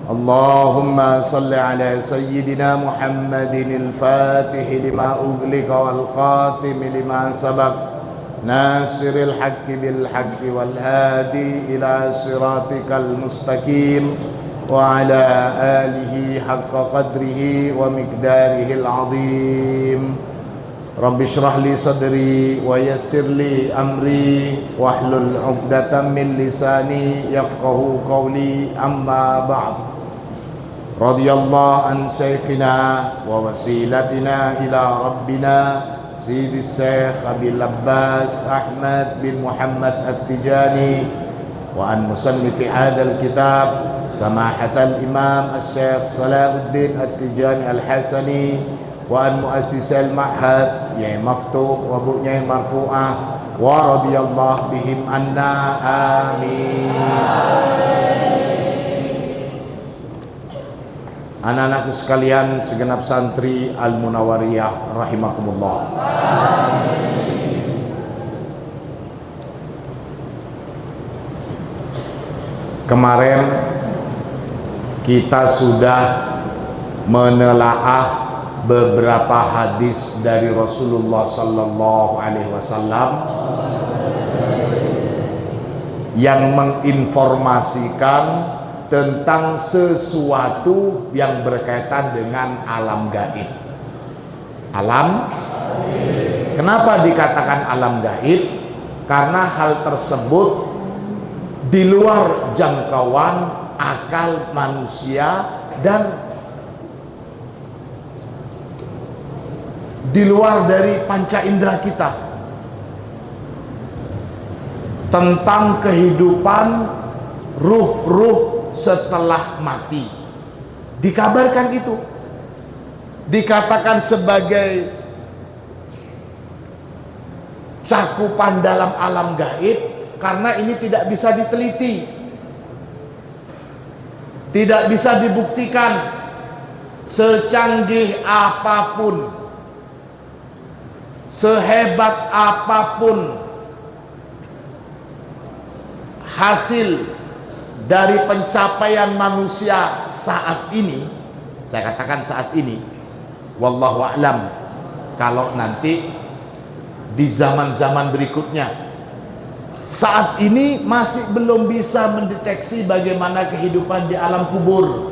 اللهم صل على سيدنا محمد الفاتح لما أغلق والخاتم لما سبق ناصر الحق بالحق والهادي إلى صراطك المستقيم وعلى آله حق قدره ومقداره العظيم. رب اشرح لي صدري ويسر لي أمري واحلل عقدة من لساني يفقه قولي. أما بعد، رضي الله عن شيخنا ووسيلتنا إلى ربنا سيد الشيخ أبي العباس أحمد بن محمد التجاني، وعن مصنف هذا الكتاب سماحة الإمام الشيخ صلاح الدين التجاني الحسني، وعن مؤسس المعهد Yai Maftuh wa Bu Yai Marfu'ah, wa radhiyallahu bihim anna. Amin. Anak-anakku sekalian, segenap santri Al-Munawwariyah rahimakumullah. Kemarin kita sudah menelaah beberapa hadis dari Rasulullah sallallahu alaihi wasallam yang menginformasikan tentang sesuatu yang berkaitan dengan alam gaib. Kenapa dikatakan alam gaib? Karena hal tersebut di luar jangkauan akal manusia dan di luar dari panca indera kita. Tentang kehidupan ruh-ruh setelah mati, dikabarkan itu, dikatakan sebagai cakupan dalam alam gaib, karena ini tidak bisa diteliti, tidak bisa dibuktikan. Secanggih apapun, sehebat apapun hasil dari pencapaian manusia saat ini, saya katakan saat ini, wallahu a'lam, kalau nanti di zaman-zaman berikutnya, saat ini masih belum bisa mendeteksi bagaimana kehidupan di alam kubur,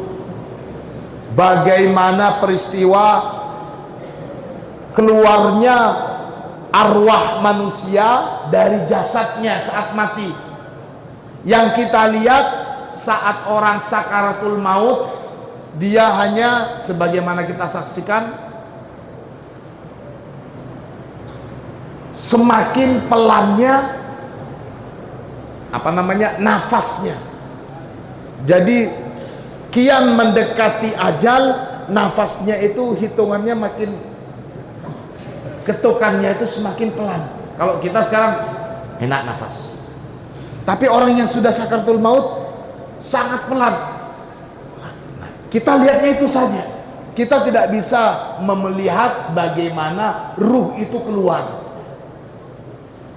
bagaimana peristiwa keluarnya arwah manusia dari jasadnya saat mati. Yang kita lihat saat orang sakaratul maut, dia hanya sebagaimana kita saksikan, semakin pelannya nafasnya. Jadi kian mendekati ajal, nafasnya itu hitungannya makin, ketukannya itu semakin pelan. Kalau kita sekarang enak nafas, tapi orang yang sudah sakaratul maut sangat pelan. Kita lihatnya itu saja, kita tidak bisa melihat bagaimana ruh itu keluar.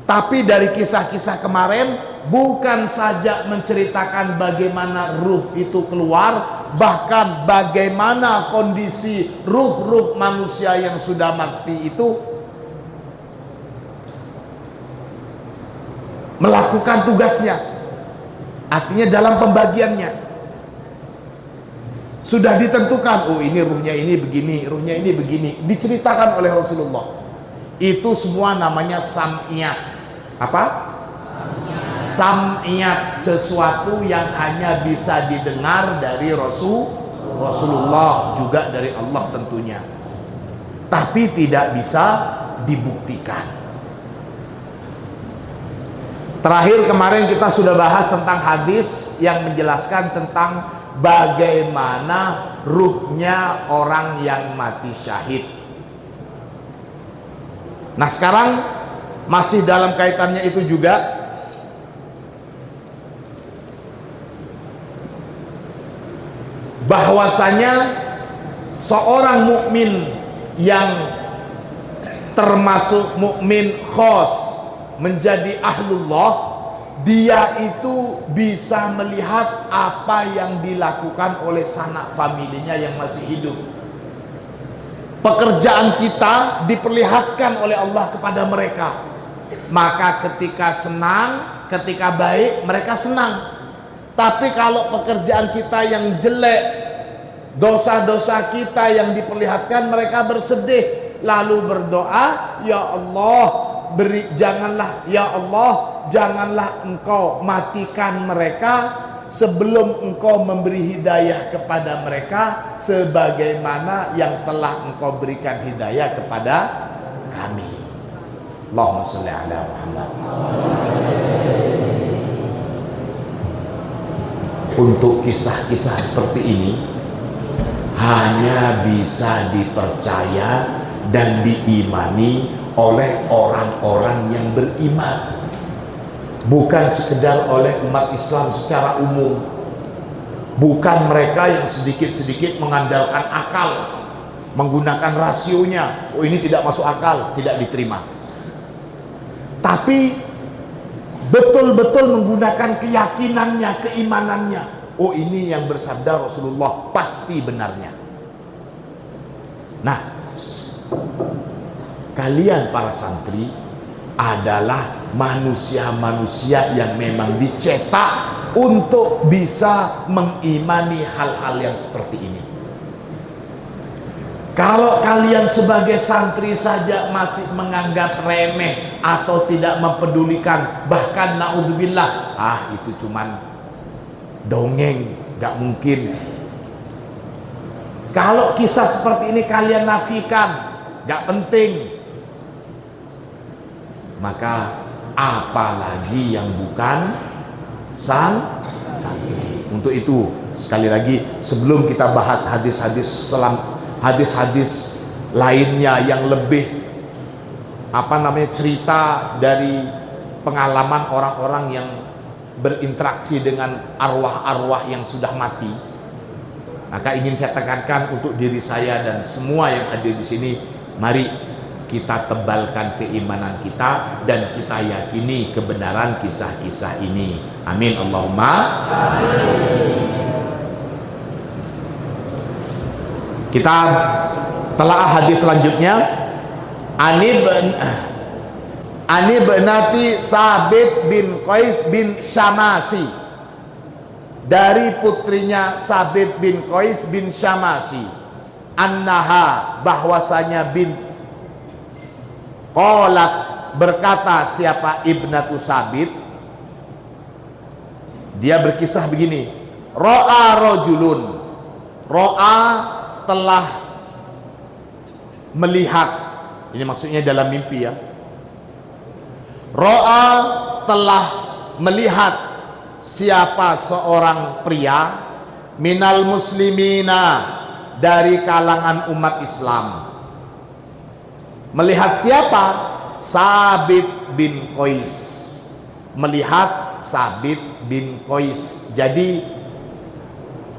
Tapi dari kisah-kisah kemarin, bukan saja menceritakan bagaimana ruh itu keluar, bahkan bagaimana kondisi ruh-ruh manusia yang sudah mati itu melakukan tugasnya. Artinya dalam pembagiannya sudah ditentukan, oh ini ruhnya ini begini, ruhnya ini begini, diceritakan oleh Rasulullah. Itu semua namanya sam'iyat. Apa? Sam'iyat, sesuatu yang hanya bisa didengar dari Rasulullah, juga dari Allah tentunya, tapi tidak bisa dibuktikan. Terakhir kemarin kita sudah bahas tentang hadis yang menjelaskan tentang bagaimana ruhnya orang yang mati syahid. Nah sekarang masih dalam kaitannya itu juga, bahwasanya seorang mukmin yang termasuk mukmin khos menjadi ahlullah dia itu bisa melihat apa yang dilakukan oleh sanak familinya yang masih hidup. Pekerjaan kita diperlihatkan oleh Allah kepada mereka. Maka ketika senang, ketika baik, mereka senang. Tapi kalau pekerjaan kita yang jelek, dosa-dosa kita yang diperlihatkan, mereka bersedih, lalu berdoa, ya Allah, ya Allah, janganlah engkau matikan mereka sebelum engkau memberi hidayah kepada mereka sebagaimana yang telah engkau berikan hidayah kepada kami. Allahumma sholli ala Muhammad. Untuk kisah-kisah seperti ini hanya bisa dipercaya dan diimani oleh orang-orang yang beriman, bukan sekedar oleh umat Islam secara umum, bukan mereka yang sedikit-sedikit mengandalkan akal, menggunakan rasionya, oh ini tidak masuk akal, tidak diterima, tapi betul-betul menggunakan keyakinannya, keimanannya, oh ini yang bersabda Rasulullah pasti benarnya. Nah, kalian para santri adalah manusia-manusia yang memang dicetak untuk bisa mengimani hal-hal yang seperti ini. Kalau kalian sebagai santri saja masih menganggap remeh atau tidak mempedulikan, bahkan naudzubillah, itu cuman dongeng, gak mungkin. Kalau kisah seperti ini kalian nafikan, gak penting, maka apalagi yang bukan santri. Untuk itu sekali lagi, sebelum kita bahas hadis-hadis lainnya yang lebih cerita dari pengalaman orang-orang yang berinteraksi dengan arwah-arwah yang sudah mati, maka ingin saya tekankan untuk diri saya dan semua yang hadir di sini, mari kita tebalkan keimanan kita dan kita yakini kebenaran kisah-kisah ini. Amin Allahumma amin. Kita telaah hadis selanjutnya. Ani benati Sabit bin Qais bin Syamasi, dari putrinya Sabit bin Qais bin Syamasi, annaha, bahwasanya bin qalat, berkata siapa ibnatu Sabit, dia berkisah begini, ro'a rojulun, ro'a telah melihat, ini maksudnya dalam mimpi ya, ro'a telah melihat siapa seorang pria, minal muslimina, dari kalangan umat Islam. Melihat siapa? Sabit bin Qais. Melihat Sabit bin Qais. Jadi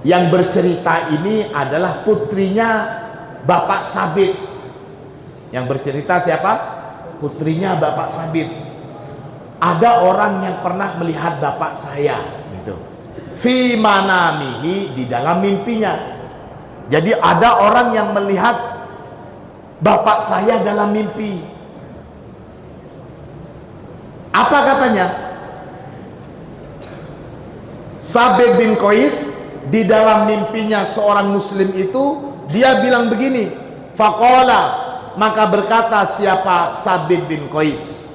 yang bercerita ini adalah putrinya Bapak Sabit. Yang bercerita siapa? Putrinya Bapak Sabit. Ada orang yang pernah melihat bapak saya, gitu. Fi manamihi, di dalam mimpinya. Jadi ada orang yang melihat bapak saya dalam mimpi. Apa katanya? Sabit bin Qais, di dalam mimpinya seorang muslim itu, dia bilang begini, faqala, maka berkata siapa Sabit bin Qais,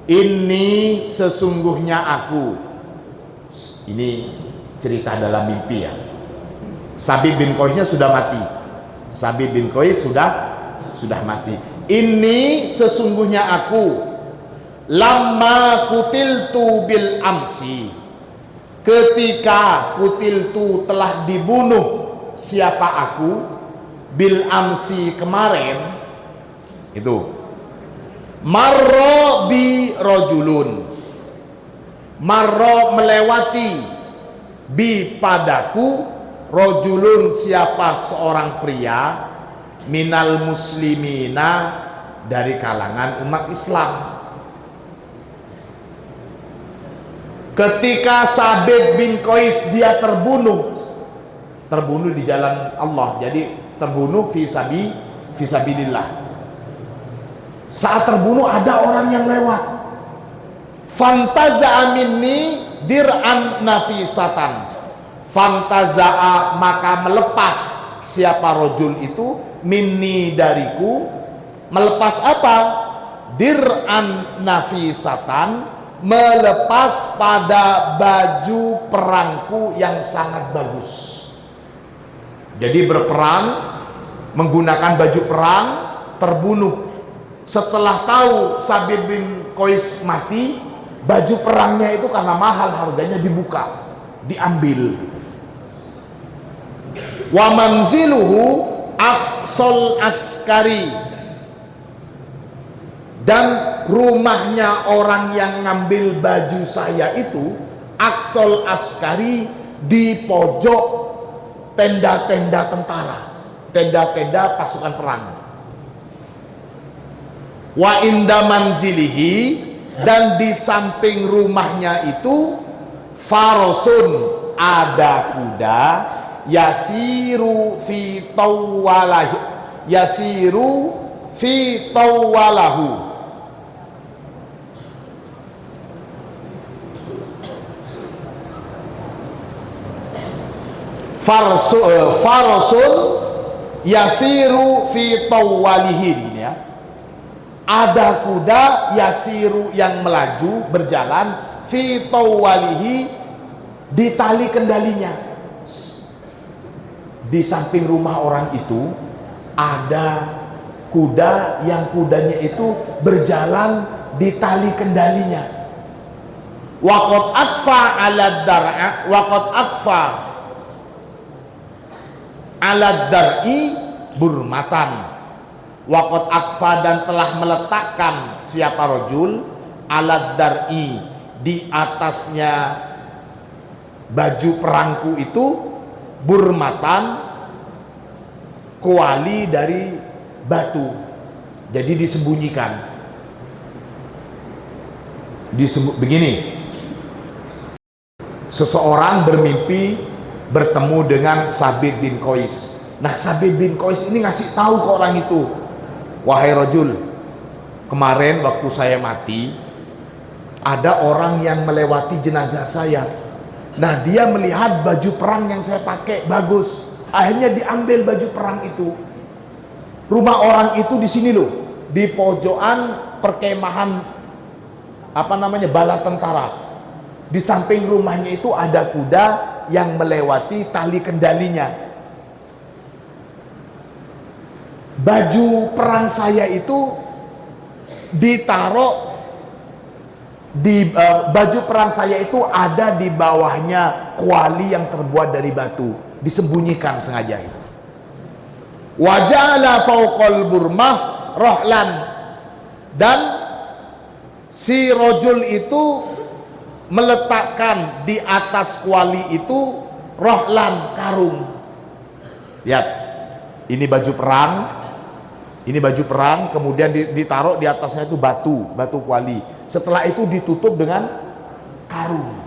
ini sesungguhnya aku. Ini cerita dalam mimpi ya. Sabit bin Qaisnya sudah mati. Sabit bin Qais sudah mati. Ini sesungguhnya aku, lamma kutiltu bil amsi, ketika kutiltu telah dibunuh siapa aku, bil amsi kemarin itu, marro bi rojulun, marro melewati, bi padaku, rojulun siapa seorang pria, minal muslimina, dari kalangan umat Islam. Ketika Sabit bin Qais dia terbunuh di jalan Allah, jadi terbunuh fisabilillah. Saat terbunuh ada orang yang lewat, fantaza'a minni dir'an nafisatan, fantaza'a maka melepas siapa rojul itu, minni dariku, melepas apa? Dir'an nafisatan, melepas pada baju perangku yang sangat bagus. Jadi berperang menggunakan baju perang, terbunuh. Setelah tahu Sabit bin Qais mati, baju perangnya itu karena mahal harganya dibuka, diambil. Wa manziluhu aqsal askari, dan rumahnya orang yang ngambil baju saya itu aqsal askari, di pojok tenda-tenda tentara, tenda-tenda pasukan perang. Wa inda manzilihi, dan di samping rumahnya itu farosun, ada kuda, yasiru fi tawalahu, yasiru fi tawalahu, farosun yasiru fi tawalihi, ini ya, ada kuda yasiru yang melaju berjalan, fi tawalihi, di tali kendalinya. Di samping rumah orang itu ada kuda yang kudanya itu berjalan di tali kendalinya. Waqad akfa ala dar'a, waqad akfa ala dar'i burmatan, waqad akfa, dan telah meletakkan siapa rojul, ala dar'i, di atasnya baju perangku itu, burmatan, kuali dari batu, jadi disembunyikan. Begini, seseorang bermimpi bertemu dengan Sabit bin Qais. Nah, Sabit bin Qais ini ngasih tahu ke orang itu, wahai rajul, kemarin waktu saya mati ada orang yang melewati jenazah saya. Nah, dia melihat baju perang yang saya pakai bagus, akhirnya diambil baju perang itu. Rumah orang itu di sini loh, di pojokan perkemahan bala tentara. Di samping rumahnya itu ada kuda yang melewati tali kendalinya. Baju perang saya itu ditaruh di baju perang saya itu ada di bawahnya kuali yang terbuat dari batu, disembunyikan sengaja itu. Waja'ala fauqal burmah rohlan, dan si rojul itu meletakkan di atas kuali itu rohlan, karung. Lihat, ini baju perang, kemudian ditaruh di atasnya itu batu kuali. Setelah itu ditutup dengan karung,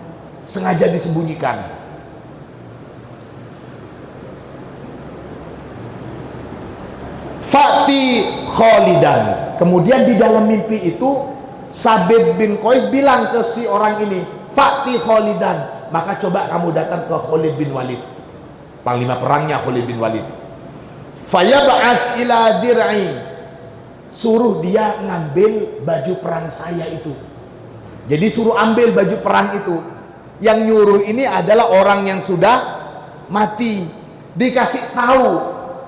sengaja disembunyikan. Fati Khalidan, kemudian di dalam mimpi itu Sabit bin Qais bilang ke si orang ini, Fati Khalidan, maka coba kamu datang ke Khalid bin Walid, panglima perangnya Khalid bin Walid. Fayab'as ila dir'i, suruh dia ngambil baju perang saya itu. Jadi suruh ambil baju perang itu. Yang nyuruh ini adalah orang yang sudah mati, dikasih tahu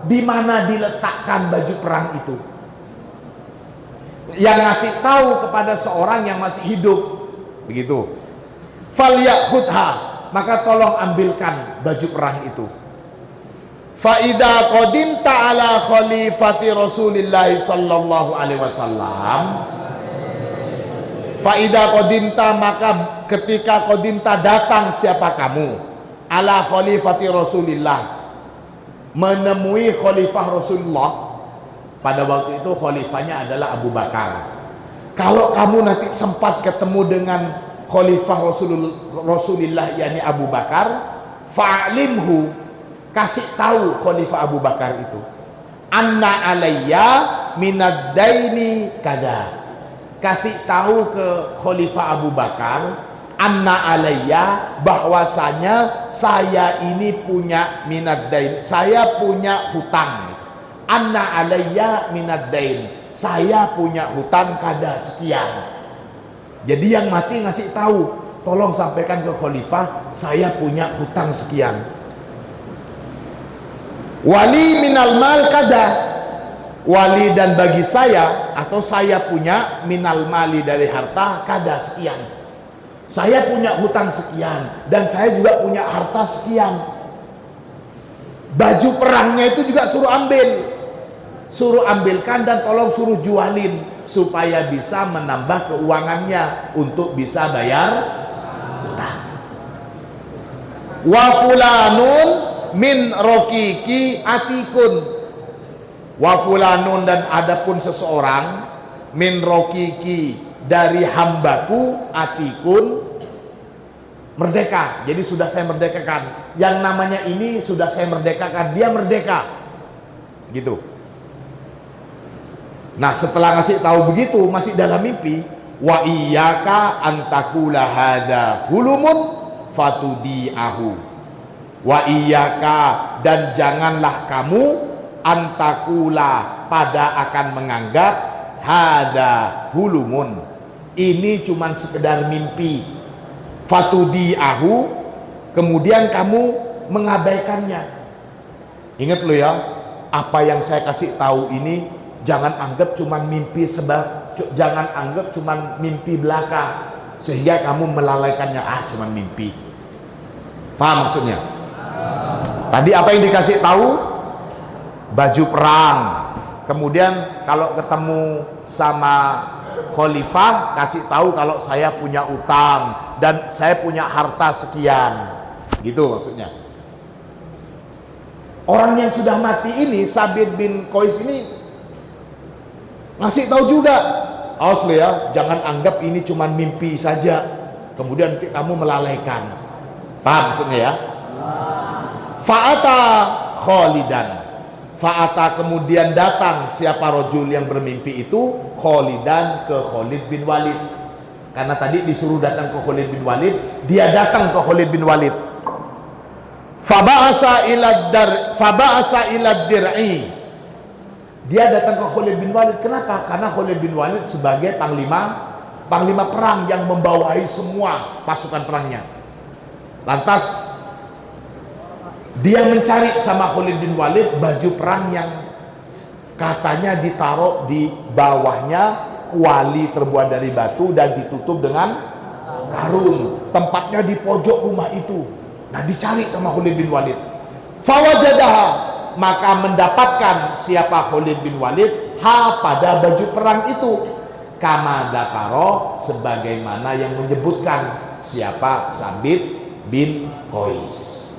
di mana diletakkan baju perang itu. Yang ngasih tahu kepada seorang yang masih hidup, begitu. Falyakhudha, maka tolong ambilkan baju perang itu. Faida qadimta ala khalifati Rasulillah sallallahu alaihi wasallam. Faida qadimta, maka ketika qadimta datang siapa kamu, ala khalifati Rasulillah, menemui khalifah Rasulullah. Pada waktu itu khalifahnya adalah Abu Bakar. Kalau kamu nanti sempat ketemu dengan khalifah Rasulullah yakni Abu Bakar, fa'alimhu, kasih tahu khalifah Abu Bakar itu, anna alayya minad daini kada, kasih tahu ke khalifah Abu Bakar, anna alayya, bahwasanya saya ini punya minad dain, saya punya hutang. Anna alayya minad dain, saya punya hutang kada sekian. Jadi yang mati ngasih tahu, tolong sampaikan ke khalifah, saya punya hutang sekian. Wali minal mal kada, wali dan bagi saya, atau saya punya minal mali dari harta kada sekian. Saya punya hutang sekian, dan saya juga punya harta sekian. Baju perangnya itu juga suruh ambilkan dan tolong suruh jualin, supaya bisa menambah keuangannya untuk bisa bayar hutang. Wa fulanun min rokiki atikun, wa fulanun, dan adapun seseorang, min rokiki, dari hambaku, atikun, merdeka. Jadi sudah saya merdekakan, yang namanya ini sudah saya merdekakan, dia merdeka gitu. Nah, setelah ngasih tahu begitu, masih dalam mimpi, wa iyyaka antakula hada hulumun fatudiahu, wa iyyaka, dan janganlah kamu, antakula, pada akan menganggap, hada hulumun, ini cuman sekedar mimpi, fatudiahu, kemudian kamu mengabaikannya. Ingat lo ya, apa yang saya kasih tahu ini jangan anggap cuman mimpi jangan anggap cuman mimpi belaka sehingga kamu melalaikannya, cuman mimpi. Paham maksudnya? Tadi apa yang dikasih tahu? Baju perang. Kemudian kalau ketemu sama khalifah, kasih tahu kalau saya punya utang dan saya punya harta sekian. Gitu maksudnya. Orang yang sudah mati ini, Sabit bin Qais ini, ngasih tahu juga, awas lo ya, jangan anggap ini cuma mimpi saja kemudian kamu melalaikan. Paham maksudnya ya? Fa'ata Khalidan, fa'ata, kemudian datang siapa rojul yang bermimpi itu, Khalidan, ke Khalid bin Walid. Karena tadi disuruh datang ke Khalid bin Walid, dia datang ke Khalid bin Walid. Faba'asa ila dir'i, dia datang ke Khalid bin Walid. Kenapa? Karena Khalid bin Walid sebagai panglima perang yang membawahi semua pasukan perangnya. Lantas dia mencari sama Khalid bin Walid baju perang yang katanya ditaruh di bawahnya kuali terbuat dari batu dan ditutup dengan karung. Tempatnya di pojok rumah itu. Nah, dicari sama Khalid bin Walid. Fawajadaha, maka mendapatkan siapa Khalid bin Walid pada baju perang itu, kama dzakara, sebagaimana yang menyebutkan siapa Sabit bin Qais.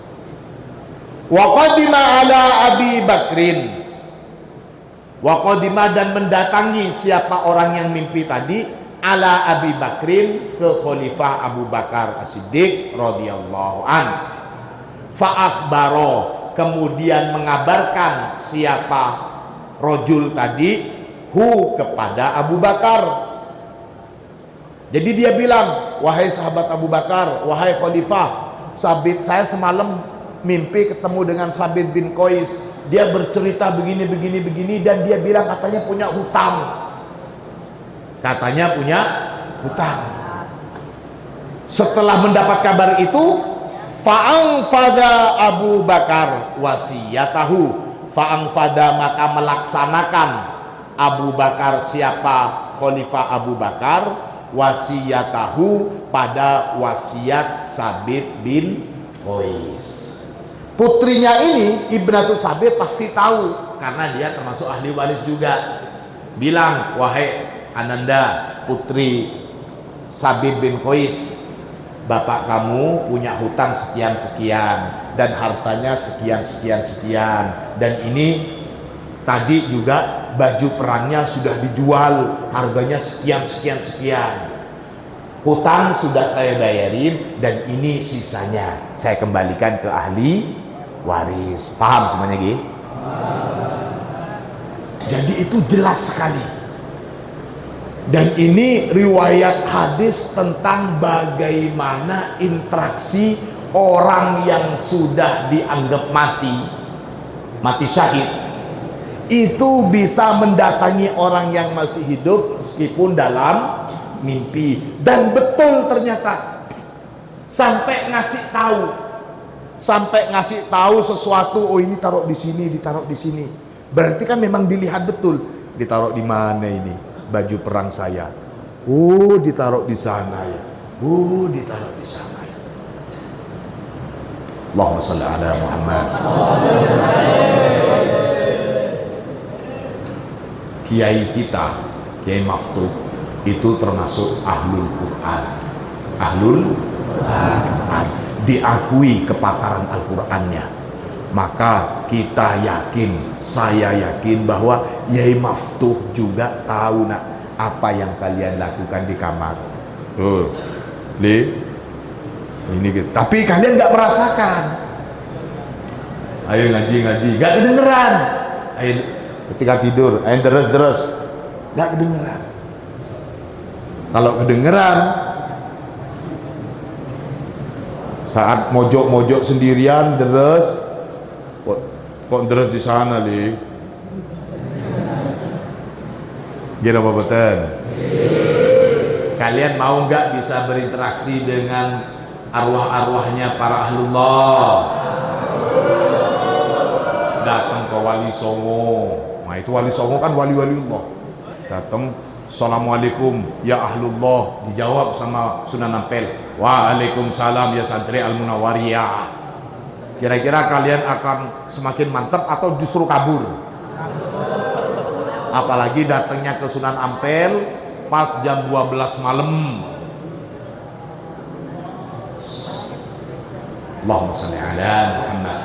Wa qadima ala Abi Bakrin, wa qadima, dan mendatangi siapa orang yang mimpi tadi, ala Abi Bakrin, ke Khalifah Abu Bakar As-Siddiq radhiyallahu an. Fa akhbaro, kemudian mengabarkan siapa rojul tadi, kepada Abu Bakar. Jadi dia bilang, wahai sahabat Abu Bakar, wahai khalifah, saya semalam mimpi ketemu dengan Sabit bin Qais. Dia bercerita begini, dan dia bilang katanya punya hutang. Setelah mendapat kabar itu, fa'angfada Abu Bakar wasiyatahu, fa'angfada, maka melaksanakan Abu Bakar, siapa Khalifah Abu Bakar, wasiyatahu, pada wasiat Sabit bin Qais. Putrinya ini, Ibnatu Sabit, pasti tahu karena dia termasuk ahli waris juga. Bilang, wahai Ananda, putri Sabit bin Qais, bapak kamu punya hutang sekian-sekian dan hartanya sekian-sekian, dan ini tadi juga baju perangnya sudah dijual harganya sekian-sekian. hutang sudah saya bayarin dan ini sisanya saya kembalikan ke ahli waris. Paham semuanya Gi? Jadi itu jelas sekali. Dan ini riwayat hadis tentang bagaimana interaksi orang yang sudah dianggap mati syahid, itu bisa mendatangi orang yang masih hidup meskipun dalam mimpi. Dan betul ternyata sampai ngasih tahu sesuatu. Oh, ini taruh di sini, ditaruh di sini. Berarti kan memang dilihat betul. Ditaruh di mana ini? Baju perang saya. Oh, ditaruh di sana ya. Oh, ditaruh di sana ya. Allahumma shalli ala Muhammad. Kiai kita, Kiai Maftuh, itu termasuk ahlul Quran. Ahlul Quran, diakui kepakaran Al-Qur'annya. Maka kita yakin, saya yakin bahwa Kiai Maftuh juga tahu nak apa yang kalian lakukan di kamar. Tuh, ini gitu. Tapi kalian nggak merasakan. Ayo ngaji, nggak kedengeran. Ayo ketika tidur, ayo deres, nggak kedengeran. Kalau kedengeran, saat mojok sendirian deres. Kok deres di sana, Li? Gila apa betul? Kalian mau nggak bisa berinteraksi dengan arwah-arwahnya para ahlullah? Datang ke Wali Songo. Nah, itu Wali Songo kan wali-waliullah. Datang, assalamualaikum ya ahlullah. Dijawab sama Sunan Ampel, waalaikumsalam ya santri al-munawwariyah. Kira-kira kalian akan semakin mantap atau justru kabur? Apalagi datangnya ke Sunan Ampel pas jam 12 malam. Allahumma shalli ala Muhammad.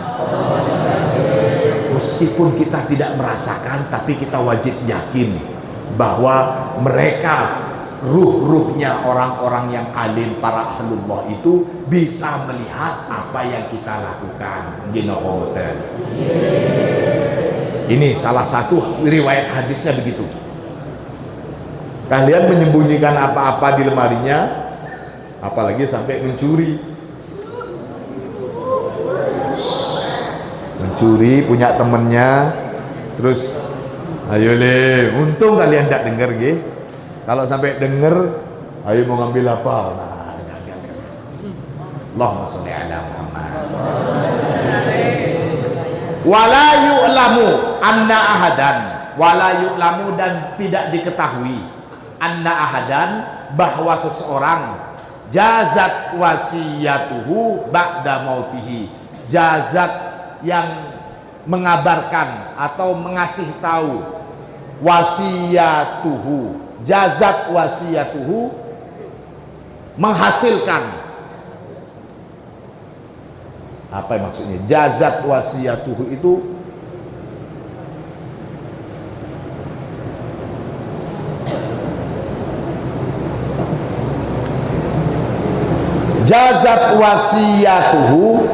Meskipun kita tidak merasakan, tapi kita wajib yakin bahwa mereka, ruh-ruhnya orang-orang yang alim, para ahlullah itu bisa melihat apa yang kita lakukan. Ini salah satu riwayat hadisnya begitu. Kalian menyembunyikan apa-apa di lemarinya, apalagi sampai mencuri punya temennya, terus ayo le, untung kalian tidak dengar gitu. Kalau sampai denger, ayo mau ngambil apa? Nah, Allahumma sholli ala Muhammad. Wala yu'lamu anna ahadan, wala yu'lamu, dan tidak diketahui, anna ahadan, bahwa seseorang jazat wasiyatuhu ba'da mautihi, jazat yang mengabarkan atau mengasih tahu, wasiyatuhu, jazat wasiyatuhu, menghasilkan. Apa yang maksudnya jazat wasiyatuhu itu? Jazat wasiyatuhu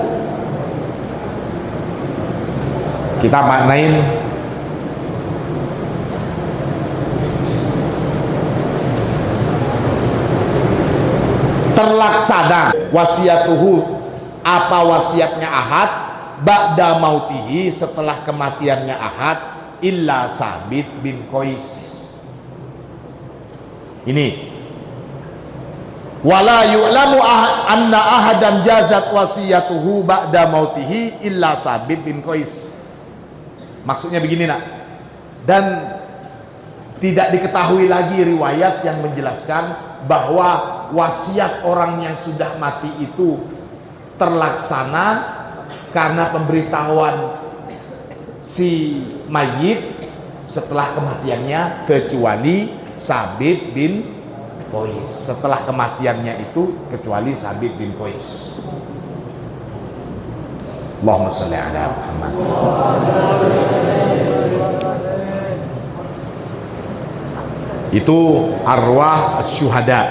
kita maknain terlaksana. Wasiatuhu, apa wasiatnya Ahad, ba'da mautihi, setelah kematiannya Ahad, illa Sabit bin Qais. Ini wala yu'lamu anna ahadan jazat wasiyatuhu ba'da mautihi illa Sabit bin Qais. Maksudnya begini nak, dan tidak diketahui lagi riwayat yang menjelaskan bahwa wasiat orang yang sudah mati itu terlaksana karena pemberitahuan si mayit setelah kematiannya, kecuali Sabit bin Qais. Setelah kematiannya itu kecuali Sabit bin Qais. Allahumma shalli ala Muhammad. Itu arwah syuhada.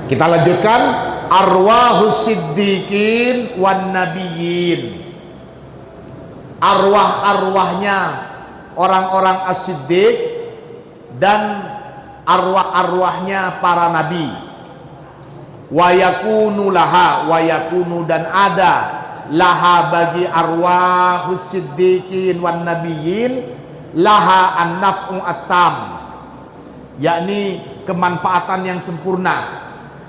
Kita lanjutkan, arwahus siddiqin wan nabiyyin. Arwah-arwahnya orang-orang as-siddiq dan arwah-arwahnya para nabi. Wa yakunu laha, wa yakunu dan ada laha bagi arwahus siddiqin wan nabiyyin laha an-naf'u at-tam, yakni kemanfaatan yang sempurna.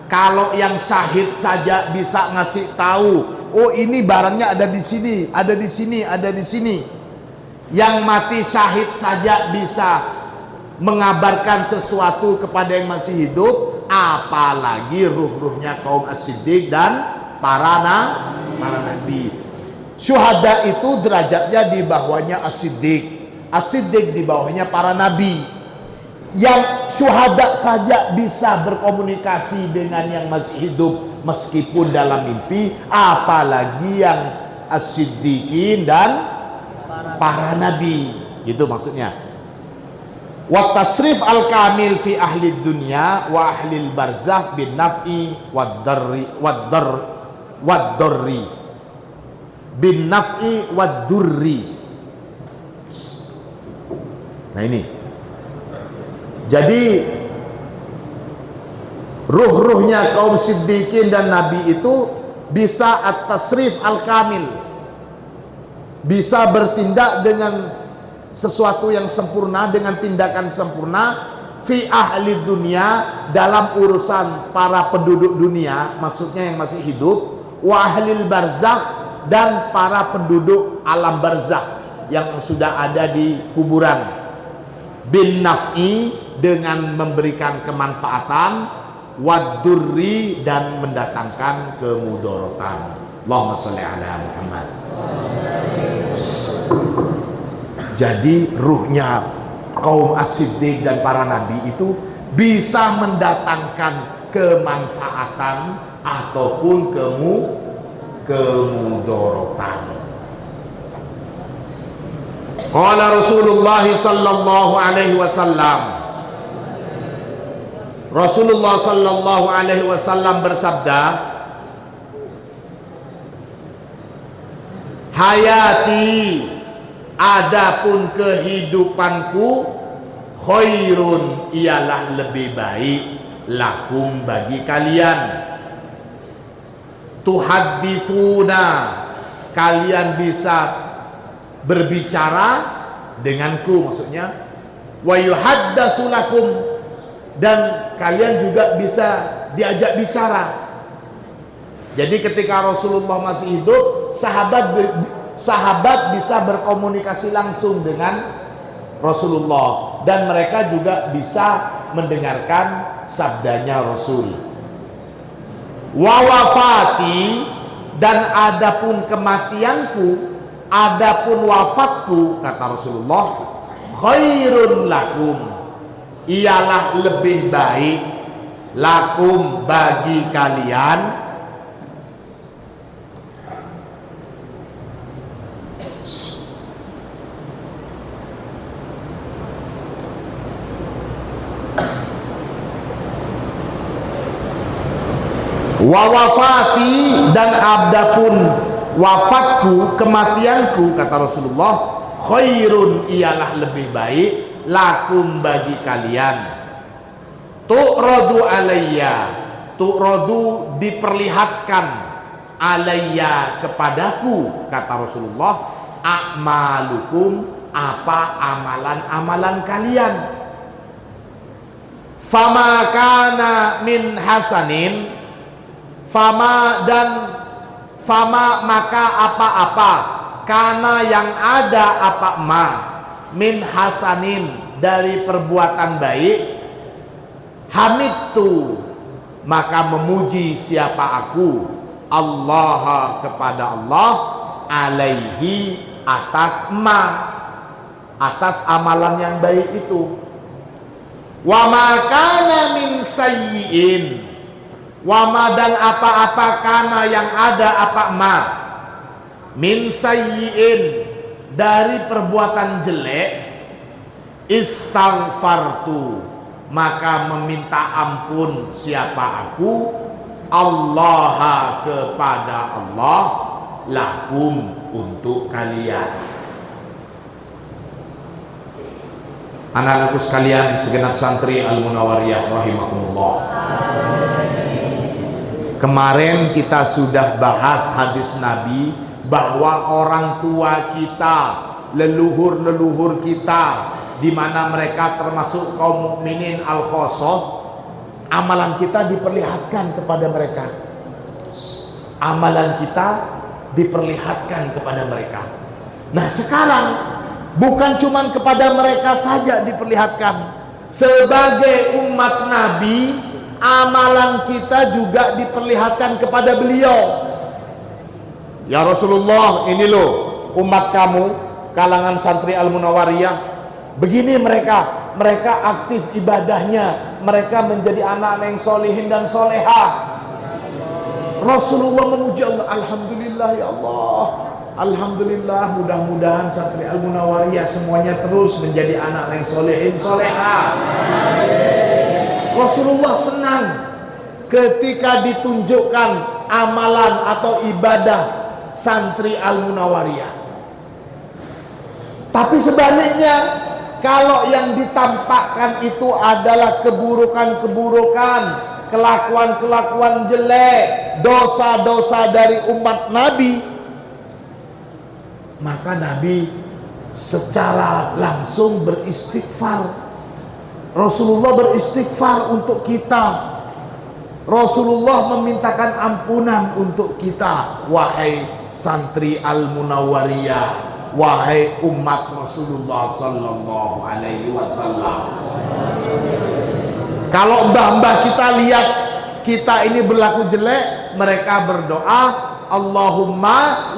Kalau yang syahid saja bisa ngasih tahu, oh ini barangnya ada di sini, ada di sini, ada di sini. Yang mati syahid saja bisa mengabarkan sesuatu kepada yang masih hidup, apalagi ruh-ruhnya kaum as-siddiq dan para nabi. Syuhada itu derajatnya di bawahnya as-siddiq, as-siddiq di bawahnya para nabi. Yang syuhada saja bisa berkomunikasi dengan yang masih hidup meskipun dalam mimpi, apalagi yang as-siddiqin dan para nabi. Gitu maksudnya. Wa tasrif al-kamil fi ahli dunya wa ahli barzakh bin naf'i wad darri bin naf'i wad durri. Nah ini, jadi ruh-ruhnya kaum siddiqin dan nabi itu bisa at-tasrif al-kamil, bisa bertindak dengan sesuatu yang sempurna, dengan tindakan sempurna fi ahli dunia, dalam urusan para penduduk dunia, maksudnya yang masih hidup, wa ahlil barzakh dan para penduduk alam barzakh yang sudah ada di kuburan, bin naf'i dengan memberikan kemanfaatan, wadurri dan mendatangkan kemudorotan. Allahumma sholli ala Muhammad. Jadi ruhnya kaum as-siddiq dan para nabi itu bisa mendatangkan kemanfaatan ataupun kemudorotan. Qala Rasulullah sallallahu alaihi wasallam, Rasulullah sallallahu alaihi wasallam bersabda, hayati, adapun kehidupanku, khairun, ialah lebih baik, lakum, bagi kalian, tuhadditsuna, kalian bisa berbicara denganku, maksudnya wa yuhaddatsu lakum, dan kalian juga bisa diajak bicara. Jadi ketika Rasulullah masih hidup, sahabat bisa berkomunikasi langsung dengan Rasulullah, dan mereka juga bisa mendengarkan sabdanya Rasul. Wa wafati, dan adapun kematianku, adapun wafatku, kata Rasulullah, khairun lakum, ialah lebih baik, lakum, bagi kalian, wa wafati, dan adapun wafatku, kematianku, kata Rasulullah, khairun, ialah lebih baik, lakum, bagi kalian, tu'radu alayya, tu'radu, diperlihatkan, alayya, kepadaku, kata Rasulullah, a'malukum, apa amalan-amalan kalian, fama kana min hasanin, fama maka apa-apa, karena yang ada apa ma, min hasanin, dari perbuatan baik, hamidtu, maka memuji siapa aku, Allah, kepada Allah, alaihi, atas ma, atas amalan yang baik itu. Wa ma kana min sayyi'in, wama, dan apa-apa, kana yang ada apa ma, min sayyi'in, dari perbuatan jelek, istaghfartu, maka meminta ampun siapa aku, Allah kepada Allah, lakum untuk kalian. Anak-anakku sekalian, segenap santri Al-Munawariyah rahimakumullah. Kemarin kita sudah bahas hadis Nabi bahwa orang tua kita, leluhur-leluhur kita, di mana mereka termasuk kaum mukminin al-khosoh, amalan kita diperlihatkan kepada mereka. Amalan kita diperlihatkan kepada mereka. Nah sekarang bukan cuma kepada mereka saja diperlihatkan. Sebagai umat Nabi, amalan kita juga diperlihatkan kepada beliau. Ya Rasulullah, ini loh umat kamu, kalangan santri Al-Munawariyah, begini mereka aktif ibadahnya, mereka menjadi anak-anak yang solehin dan solehah. Rasulullah memuji Allah, alhamdulillah ya Allah, alhamdulillah, mudah-mudahan santri Al-Munawariyah semuanya terus menjadi anak yang solehin solehah. Rasulullah senang ketika ditunjukkan amalan atau ibadah santri Al-Munawariyah. Tapi sebaliknya, kalau yang ditampakkan itu adalah keburukan-keburukan, kelakuan-kelakuan jelek, dosa-dosa dari umat Nabi, maka Nabi secara langsung beristighfar. Rasulullah beristighfar untuk kita. Rasulullah memintakan ampunan untuk kita. Wahai santri Al-Munawariyah, wahai umat Rasulullah sallallahu alaihi wasallam. Kalau mbah-mbah kita lihat kita ini berlaku jelek, mereka berdoa, Allahumma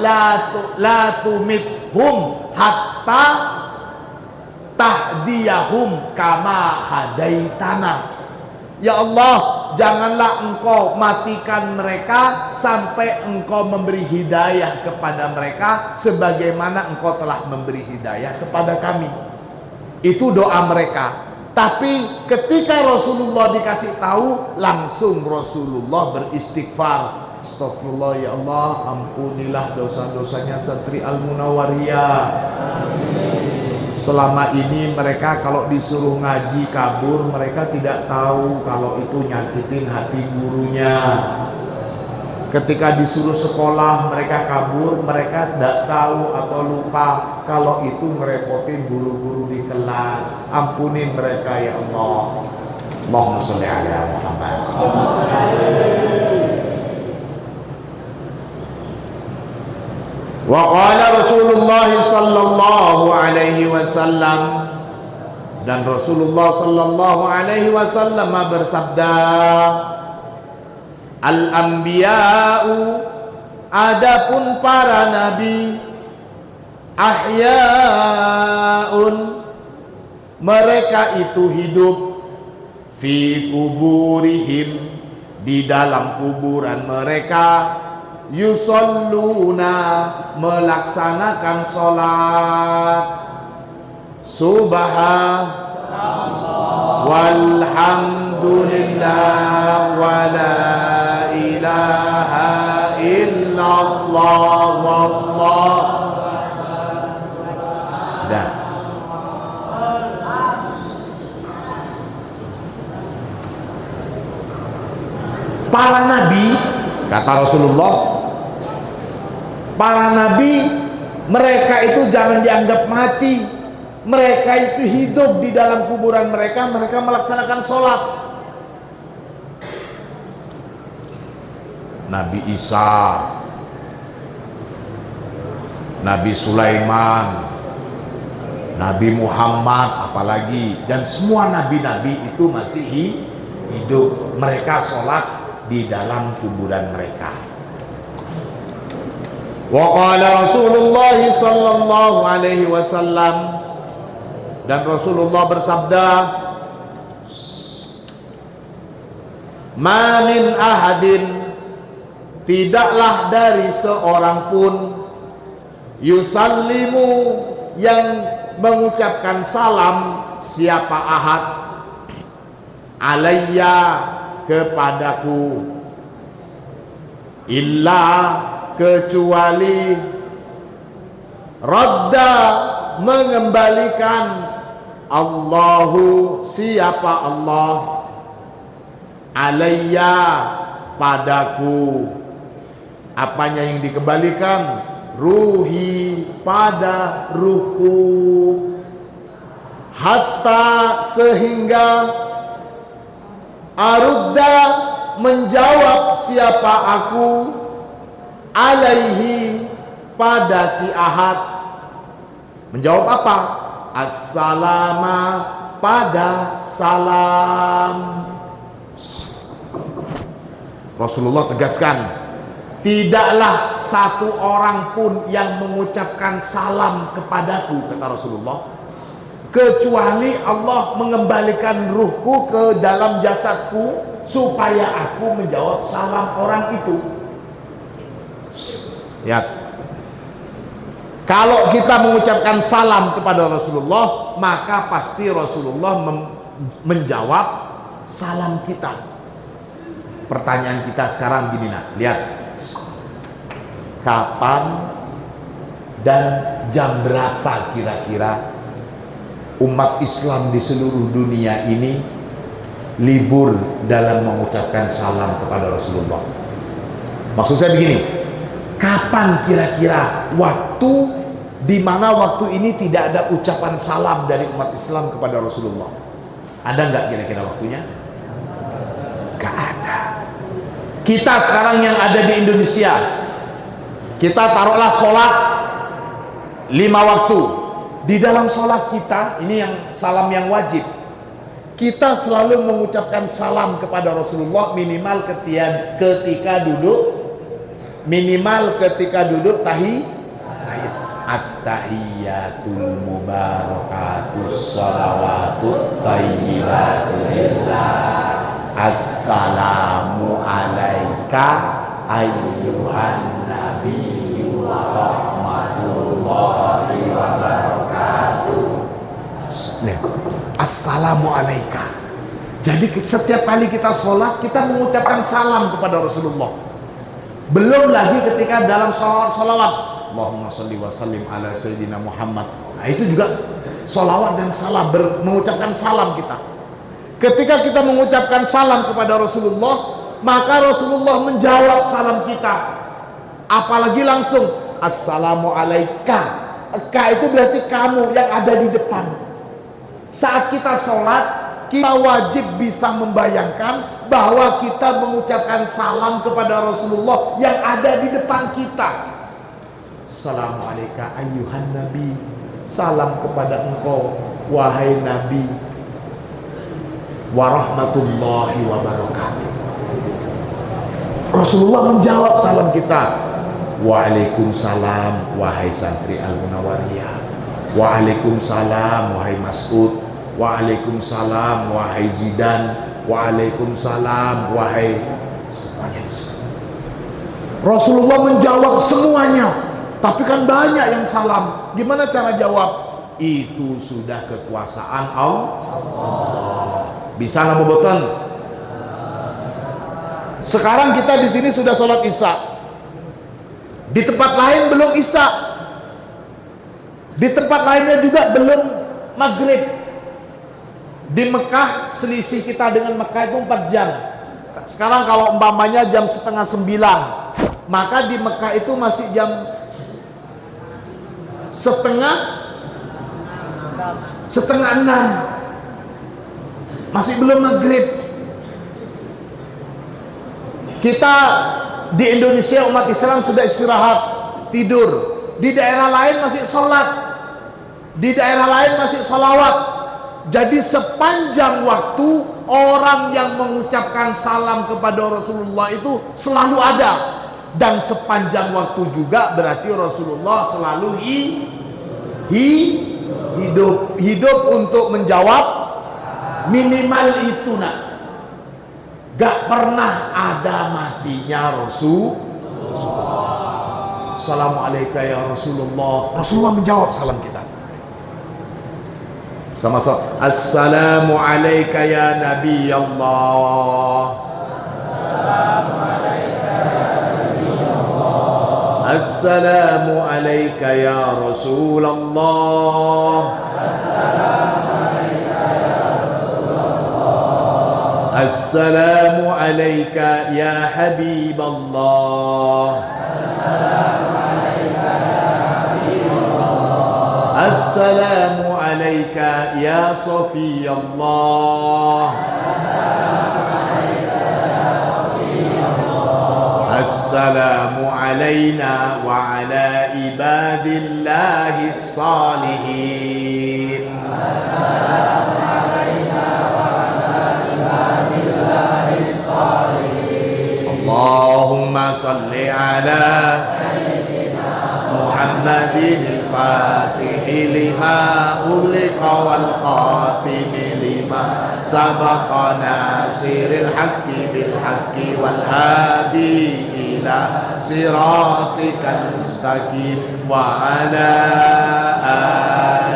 la tumithum hatta tahdiyahum kama hadaitana. Ya Allah, janganlah engkau matikan mereka sampai engkau memberi hidayah kepada mereka sebagaimana engkau telah memberi hidayah kepada kami. Itu doa mereka. Tapi ketika Rasulullah dikasih tahu, langsung Rasulullah beristighfar. Astagfirullah ya Allah, ampunilah dosa-dosanya santri Al-Munawariyah. Selama ini mereka kalau disuruh ngaji kabur, mereka tidak tahu kalau itu nyakitin hati gurunya. Ketika disuruh sekolah mereka kabur, mereka tidak tahu atau lupa kalau itu ngerepotin guru-guru di kelas. Ampunin mereka ya Allah. Allahumma sholli ala Muhammad. Wa qala Rasulullah sallallahu alaihi wasallam, dan Rasulullah sallallahu alaihi wasallam bersabda, al-anbiya'u, adapun para nabi, ahya'un, mereka itu hidup, fi kuburihim, di dalam kuburan mereka, yusalluna, melaksanakan sholat, subhanallah walhamdulillah wala ilaha illallah wallah. Sudah. Para nabi, kata Rasulullah, para nabi mereka itu jangan dianggap mati. Mereka itu hidup di dalam kuburan mereka, mereka melaksanakan sholat. Nabi Isa, Nabi Sulaiman, Nabi Muhammad apalagi, dan semua nabi-nabi itu masih hidup. Mereka sholat di dalam kuburan mereka. Wa qala Rasulullah sallallahu alaihi wasallam, dan Rasulullah bersabda, ma min ahadin, tidaklah dari seorang pun, yusallimu, yang mengucapkan salam, siapa ahad, alayya kepadaku, illa kecuali radda mengembalikan, Allahu siapa Allah, alayya padaku. Apanya yang dikembalikan? Ruhi, pada ruhku. Hatta sehingga arudda menjawab siapa aku, alaihi pada si ahad. Menjawab apa? Assalama pada salam. Rasulullah tegaskan, tidaklah satu orang pun yang mengucapkan salam kepadaku, kata Rasulullah, kecuali Allah mengembalikan ruhku ke dalam jasadku supaya aku menjawab salam orang itu. Ya, kalau kita mengucapkan salam kepada Rasulullah, maka pasti Rasulullah menjawab salam kita. Pertanyaan kita sekarang gini, nak, lihat, kapan dan jam berapa kira-kira umat Islam di seluruh dunia ini libur dalam mengucapkan salam kepada Rasulullah? Maksud saya begini, kapan kira-kira waktu di mana waktu ini tidak ada ucapan salam dari umat Islam kepada Rasulullah? Ada nggak kira-kira waktunya? Gak ada. Kita sekarang yang ada di Indonesia, kita taruhlah sholat 5 waktu. Di dalam sholat kita, ini yang salam yang wajib, kita selalu mengucapkan salam kepada Rasulullah minimal ketika duduk tahiyat. At-tahiyyatul mubarakatus salawatut tayyibatu lillah. Assalamu alaika ayyuhan nabiyyu wa rahmatullahi wa barakatuh. Assalamu alaika. Jadi setiap kali kita sholat, kita mengucapkan salam kepada Rasulullah. Belum lagi ketika dalam sholawat, Allahumma sholli wa sallim ala sayyidina Muhammad. Nah, itu juga sholawat dan salam, mengucapkan salam kita. Ketika kita mengucapkan salam kepada Rasulullah, maka Rasulullah menjawab salam kita. Apalagi langsung assalamu alaika. Ka itu berarti kamu yang ada di depan. Saat kita sholat, kita wajib bisa membayangkan bahwa kita mengucapkan salam kepada Rasulullah yang ada di depan kita. Assalamu alaika ayyuhan nabi. Salam kepada engkau wahai nabi, warahmatullahi wabarakatuh. Rasulullah menjawab salam kita. Waalaikumsalam wahai santri Al-Munawariyah. Waalaikumsalam wahai Mas'ud. Waalaikumsalam wahai Zidan. Waalaikumsalam wahai semuanya. Rasulullah menjawab semuanya. Tapi kan banyak yang salam. Gimana cara jawab? Itu sudah kekuasaan Allah. Bisa nggak bobotan? Sekarang kita di sini sudah sholat isya. Di tempat lain belum isya. Di tempat lainnya juga belum maghrib. Di Mekah selisih kita dengan Mekah itu 4 jam. Sekarang kalau umpamanya jam 8:30, maka di Mekah itu masih jam 5:30. Masih belum maghrib. Kita di Indonesia umat Islam sudah istirahat, tidur. Di daerah lain masih sholat, di daerah lain masih sholawat. Jadi sepanjang waktu orang yang mengucapkan salam kepada Rasulullah itu selalu ada. Dan sepanjang waktu juga berarti Rasulullah selalu hidup untuk menjawab minimal itu, nak. Gak pernah ada matinya Rasulullah. Assalamualaikum ya Rasulullah. Rasulullah menjawab salam kita. Sama-sama. Assalamu alayka ya Nabi Allah. Assalamu alayka ya Rasulullah. Assalamu alayka ya Habiballah. Assalamu alayka ya Safiyallah. Assalamu alayna wa ala ibadillahi salihin. Assalamu alayna wa ala ibadillahi salihin. Allahumma salli ala Muhammadin al-Fatih lima ughliqa wal khatim lima sabaqa nasiril haqqi bil haqqi wal hadi ila siratikal mustaqim wa ala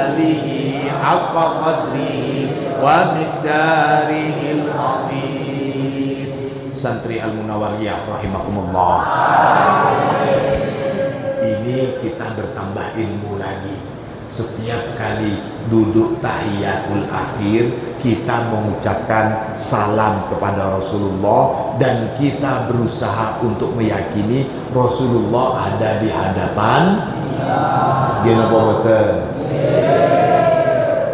alihi haqqa qadrihi wa miqdarihil azim. Santri Al-Munawwariyah rahimakumullah. Ini kita bertambah ilmu lagi. Setiap kali duduk tahiyatul akhir, kita mengucapkan salam kepada Rasulullah dan kita berusaha untuk meyakini Rasulullah ada di hadapan. Gimana boboten?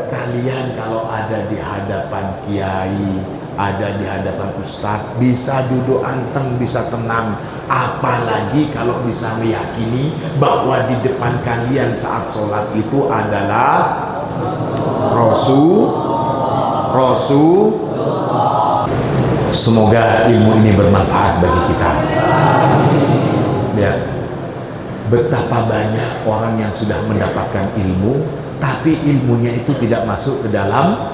Kalian kalau ada di hadapan kiai, ada di hadapan ustadz, bisa duduk anteng, bisa tenang. Apalagi kalau bisa meyakini bahwa di depan kalian saat sholat itu adalah Rasul. Semoga ilmu ini bermanfaat bagi kita. Ya, betapa banyak orang yang sudah mendapatkan ilmu, tapi ilmunya itu tidak masuk ke dalam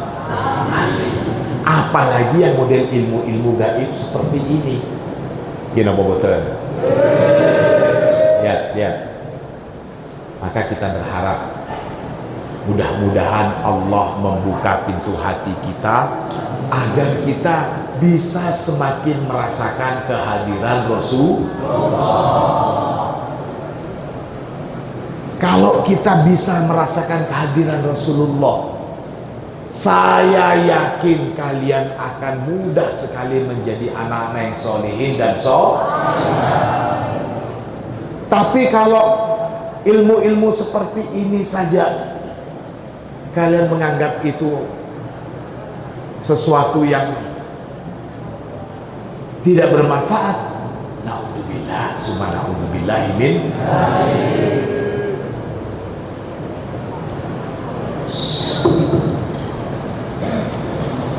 hati. Apalagi yang model ilmu-ilmu gaib seperti ini. Gina boboten. Ya. Maka kita berharap mudah-mudahan Allah membuka pintu hati kita agar kita bisa semakin merasakan kehadiran Rasul. Kalau kita bisa merasakan kehadiran Rasulullah, saya yakin kalian akan mudah sekali menjadi anak-anak yang solehin dan Tapi kalau ilmu-ilmu seperti ini saja kalian menganggap itu sesuatu yang tidak bermanfaat, naudzubillah, summa naudzubillah min.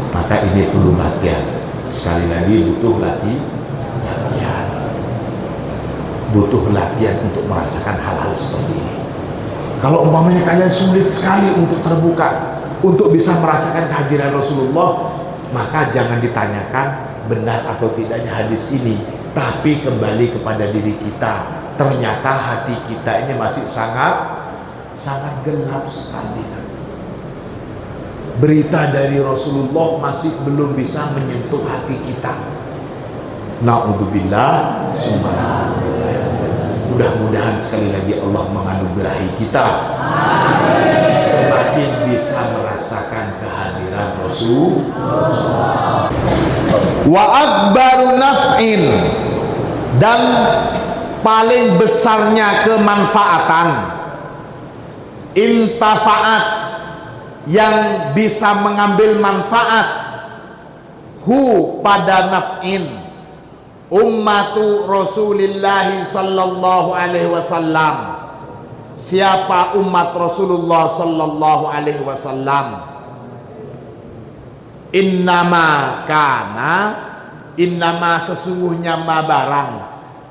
Maka ini perlu latihan. Sekali lagi butuh latihan. Butuh latihan untuk merasakan hal-hal seperti ini. Kalau umpamanya kalian sulit sekali untuk terbuka, untuk bisa merasakan kehadiran Rasulullah, maka jangan ditanyakan benar atau tidaknya hadis ini, tapi kembali kepada diri kita. Ternyata hati kita ini masih sangat gelap sekali. Berita dari Rasulullah masih belum bisa menyentuh hati kita. Na'udzubillah, summa na'udzubillah. Mudah-mudahan sekali lagi Allah menganugerahi kita semakin bisa merasakan kehadiran Rasul. Wa akbaru naf'in, dan paling besarnya kemanfaatan, intafa'at, yang bisa mengambil manfaat, pada naf'in, ummatu Rasulillahi sallallahu alaihi wasallam. Siapa umat Rasulullah sallallahu alaihi wasallam? Innama sesungguhnya ma barang,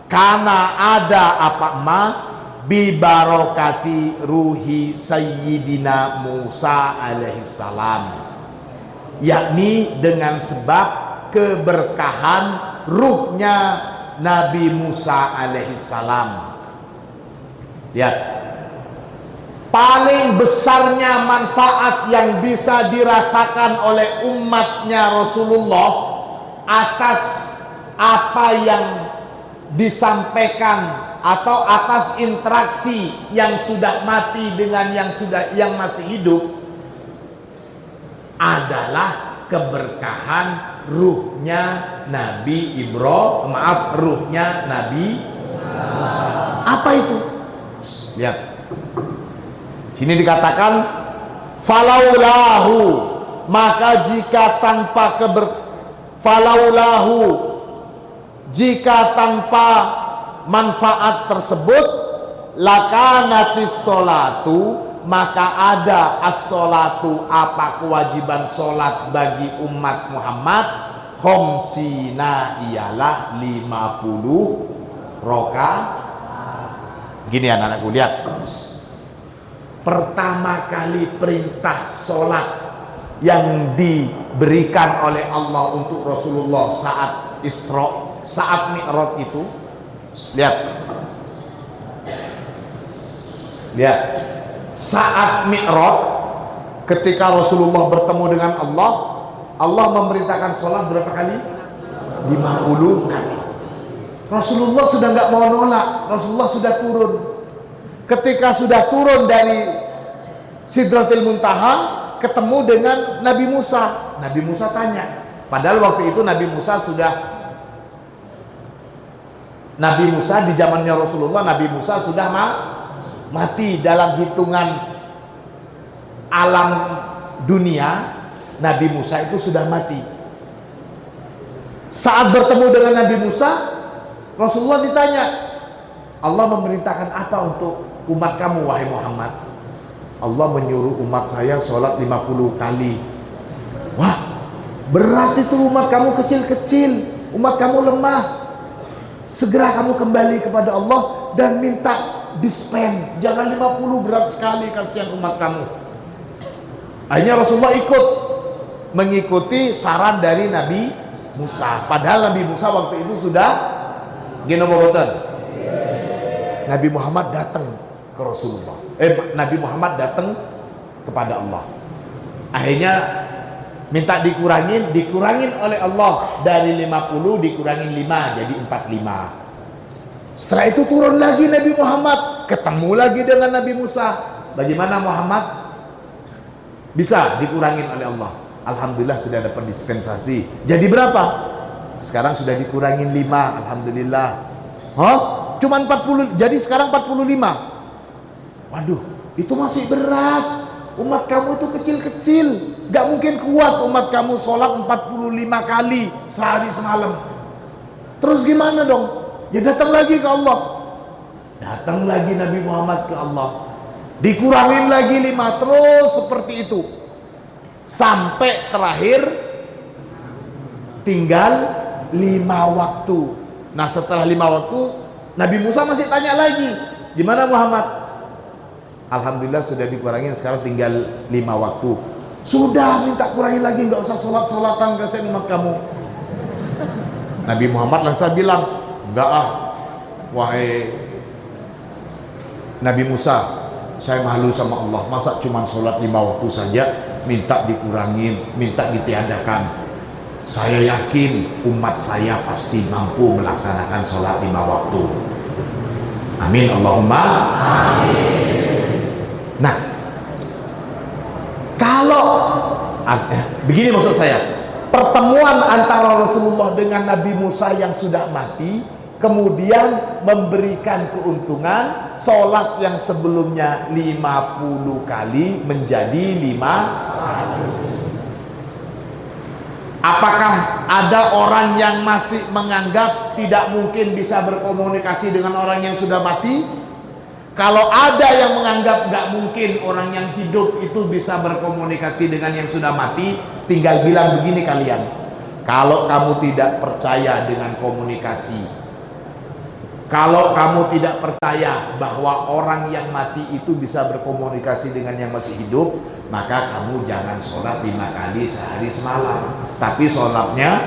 kana ada apa ma, bi barokati ruhi Sayyidina Musa alaihissalam, yakni dengan sebab keberkahan ruhnya Nabi Musa alaihissalam. Lihat, paling besarnya manfaat yang bisa dirasakan oleh umatnya Rasulullah atas apa yang disampaikan atau atas interaksi yang sudah mati dengan yang masih hidup adalah keberkahan ruhnya Nabi Ibrahim, ruhnya Nabi Musa. Apa itu? Lihat. Sini dikatakan falaulahu, maka jika tanpa falaulahu, jika tanpa manfaat tersebut, lakanatis sholatu, maka ada as-sholatu, apa kewajiban sholat bagi umat Muhammad, khomsina, ialah 50 rakaat. Gini anak-anakku, lihat. Pertama kali perintah sholat yang diberikan oleh Allah untuk Rasulullah saat Isra, saat Mi'raj itu, lihat, saat Mi'raj, ketika Rasulullah bertemu dengan Allah, Allah memerintahkan sholat berapa kali? 50 kali. Rasulullah sudah nggak mau nolak, Rasulullah sudah turun. Ketika sudah turun dari Sidratil Muntaha, ketemu dengan Nabi Musa. Nabi Musa tanya, padahal waktu itu Nabi Musa di zamannya Rasulullah, Nabi Musa sudah mati. Dalam hitungan alam dunia, Nabi Musa itu sudah mati. Saat bertemu dengan Nabi Musa, Rasulullah ditanya, Allah memerintahkan apa untuk umat kamu wahai Muhammad? Allah menyuruh umat saya sholat 50 kali. Wah, berat itu, umat kamu kecil-kecil, umat kamu lemah. Segera kamu kembali kepada Allah dan minta dispen. Jangan 50, berat sekali, kasihan umat kamu. Akhirnya Rasulullah mengikuti saran dari Nabi Musa. Padahal Nabi Musa waktu itu sudah Nabi Muhammad datang ke Rasulullah. Nabi Muhammad datang kepada Allah. Akhirnya minta dikurangin oleh Allah, dari 50 dikurangin 5 jadi 45. Setelah itu turun lagi Nabi Muhammad, ketemu lagi dengan Nabi Musa. Bagaimana Muhammad? Bisa dikurangin oleh Allah. Alhamdulillah sudah dapat dispensasi. Jadi berapa? Sekarang sudah dikurangin 5, alhamdulillah. Cuma 40, jadi sekarang 45. Waduh, itu masih berat. Umat kamu itu kecil-kecil, gak mungkin kuat umat kamu sholat 45 kali sehari semalam. Terus gimana dong? Ya datang lagi ke Allah. Datang lagi Nabi Muhammad ke Allah, dikurangin lagi 5, terus seperti itu sampai terakhir tinggal 5 waktu. Nah setelah 5 waktu, Nabi Musa masih tanya lagi, gimana Muhammad? Alhamdulillah sudah dikurangin, sekarang tinggal 5 waktu. Sudah, minta kurangin lagi, nggak usah sholat-sholatan, kasihan umat kamu. Nabi Muhammad langsung bilang, enggak wahai Nabi Musa, saya malu sama Allah, masa cuma sholat 5 waktu saja minta dikurangin, minta ditiadakan. Saya yakin umat saya pasti mampu melaksanakan sholat 5 waktu. Amin, Allahumma amin. Nah, kalau begini maksud saya, pertemuan antara Rasulullah dengan Nabi Musa yang sudah mati, kemudian memberikan keuntungan sholat yang sebelumnya 50 kali menjadi 5 kali. Apakah ada orang yang masih menganggap tidak mungkin bisa berkomunikasi dengan orang yang sudah mati? Kalau ada yang menganggap nggak mungkin orang yang hidup itu bisa berkomunikasi dengan yang sudah mati, tinggal bilang begini kalian, kalau kamu tidak percaya dengan komunikasi, kalau kamu tidak percaya bahwa orang yang mati itu bisa berkomunikasi dengan yang masih hidup, maka kamu jangan sholat 5 kali sehari semalam, tapi sholatnya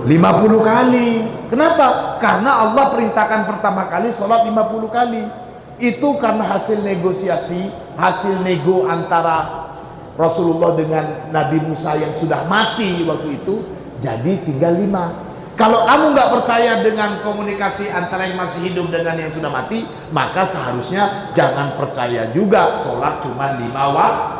50 kali. Kenapa? Karena Allah perintahkan pertama kali sholat 50 kali. Itu karena hasil negosiasi, hasil nego antara Rasulullah dengan Nabi Musa yang sudah mati waktu itu, jadi tinggal 5. Kalau kamu nggak percaya dengan komunikasi antara yang masih hidup dengan yang sudah mati, maka seharusnya jangan percaya juga sholat cuma 5 waktu.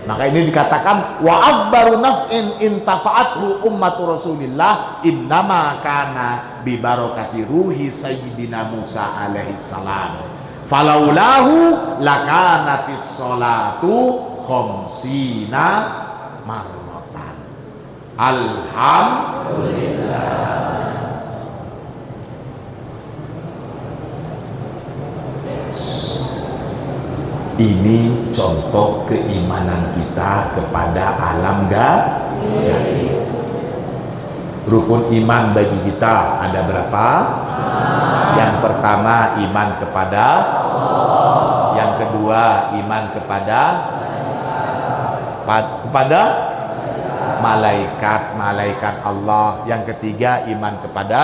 Maka ini dikatakan wa akbaru naf'in intafa'athu ummatu Rasulillah innama kana bi barakati ruhi sayyidina Musa alaihi salam. Falaulahu lakanatis sholatu khamsina marratan. Alhamdulillah. Ini contoh keimanan kita kepada alam gaib. Rukun iman bagi kita ada berapa? Yang pertama iman kepada Allah. Yang kedua iman kepada malaikat Allah. Yang ketiga iman kepada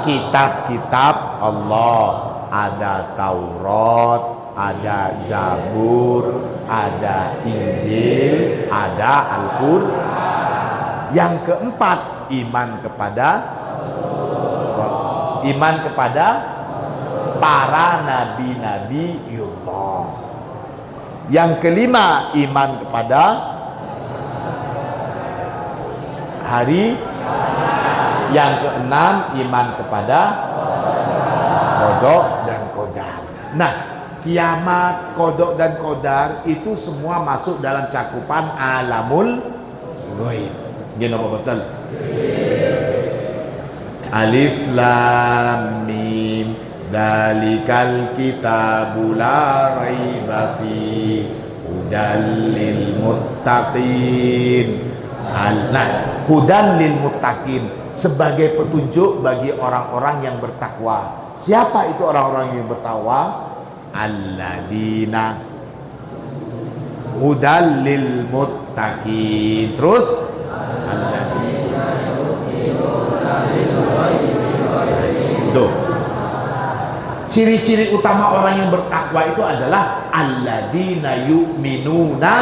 kitab-kitab Allah. Ada Taurat, ada Zabur, ada Injil, ada Al-Qur'an. Yang keempat iman kepada para nabi-nabi Allah. Yang kelima iman kepada hari. Yang keenam iman kepada kodok dan kodar. Nah, kiamat, kodok dan kodar itu semua masuk dalam cakupan alamul ghaib. Gini apa betul? Alif lam mim dalikal kitabul la raiba fi hudal lil muttaqin. Hudan lil muttaqin, sebagai petunjuk bagi orang-orang yang bertakwa. Siapa itu orang-orang yang bertakwa? Alladzina hudan lil muttaqin. Terus alladzina yu'minuna bil ghaibi. Ciri-ciri utama orang yang bertakwa itu adalah alladzina yu'minuna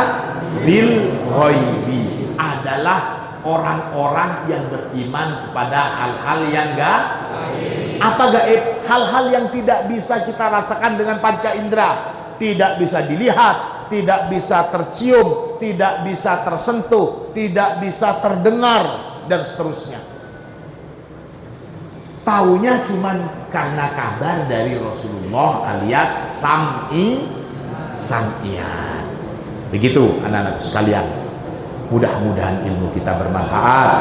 bil ghaibi, adalah orang-orang yang beriman kepada hal-hal yang gaib. Apa gaib? Hal-hal yang tidak bisa kita rasakan dengan panca indera, tidak bisa dilihat, tidak bisa tercium, tidak bisa tersentuh, tidak bisa terdengar, dan seterusnya. Taunya cuman karena kabar dari Rasulullah alias sam'ian. Begitu anak-anak sekalian. Mudah-mudahan ilmu kita bermanfaat.